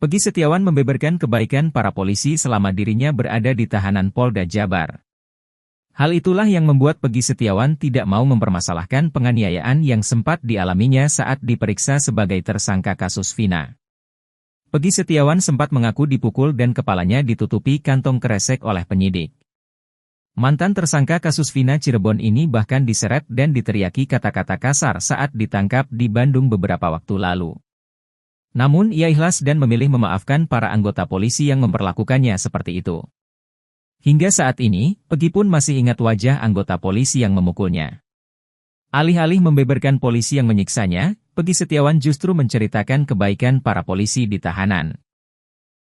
Pegi Setiawan membeberkan kebaikan para polisi selama dirinya berada di tahanan Polda Jabar. Hal itulah yang membuat Pegi Setiawan tidak mau mempermasalahkan penganiayaan yang sempat dialaminya saat diperiksa sebagai tersangka kasus Vina. Pegi Setiawan sempat mengaku dipukul dan kepalanya ditutupi kantong kresek oleh penyidik. Mantan tersangka kasus Vina Cirebon ini bahkan diseret dan diteriaki kata-kata kasar saat ditangkap di Bandung beberapa waktu lalu. Namun ia ikhlas dan memilih memaafkan para anggota polisi yang memperlakukannya seperti itu. Hingga saat ini, Pegi pun masih ingat wajah anggota polisi yang memukulnya. Alih-alih membeberkan polisi yang menyiksanya, Pegi Setiawan justru menceritakan kebaikan para polisi di tahanan.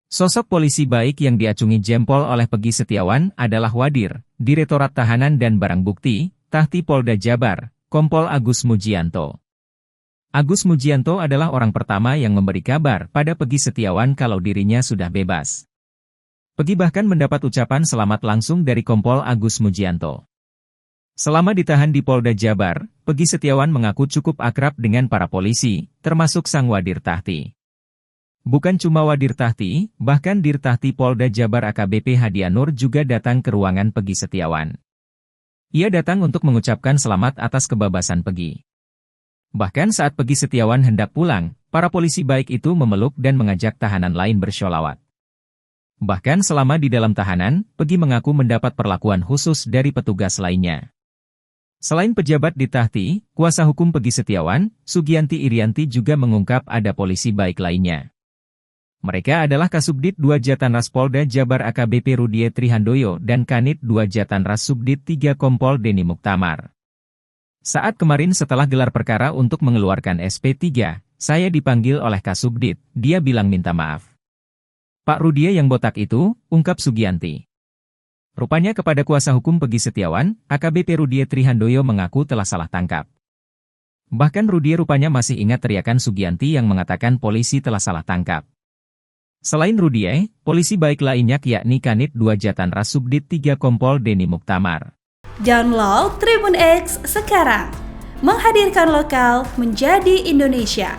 Sosok polisi baik yang diacungi jempol oleh Pegi Setiawan adalah Wadir, Direktorat Tahanan dan Barang Bukti, Tahti Polda Jabar, Kompol Agus Mujianto. Agus Mujianto adalah orang pertama yang memberi kabar pada Pegi Setiawan kalau dirinya sudah bebas. Pegi bahkan mendapat ucapan selamat langsung dari Kompol Agus Mujianto. Selama ditahan di Polda Jabar, Pegi Setiawan mengaku cukup akrab dengan para polisi, termasuk sang Wadir Tahti. Bukan cuma Wadir Tahti, bahkan Dirtahti Polda Jabar AKBP Hadianur juga datang ke ruangan Pegi Setiawan. Ia datang untuk mengucapkan selamat atas kebebasan Pegi. Bahkan saat Pegi Setiawan hendak pulang, para polisi baik itu memeluk dan mengajak tahanan lain bersholawat. Bahkan selama di dalam tahanan, Pegi mengaku mendapat perlakuan khusus dari petugas lainnya. Selain pejabat di Tahti, kuasa hukum Pegi Setiawan, Sugianti Irianti juga mengungkap ada polisi baik lainnya. Mereka adalah Kasubdit 2 Jatanras Polda Jabar AKBP Rudie Trihandoyo dan Kanit 2 Jatanras Subdit 3 Kompol Deni Muktamar. Saat kemarin setelah gelar perkara untuk mengeluarkan SP3, saya dipanggil oleh Kasubdit, dia bilang minta maaf. Pak Rudie yang botak itu, ungkap Sugianti. Rupanya kepada kuasa hukum Pegi Setiawan, AKBP Rudie Trihandoyo mengaku telah salah tangkap. Bahkan Rudie rupanya masih ingat teriakan Sugianti yang mengatakan polisi telah salah tangkap. Selain Rudie, polisi baik lainnya yakni Kanit 2 Jatanras Subdit 3 Kompol Deni Muktamar. Download Tribun X sekarang, menghadirkan lokal menjadi Indonesia.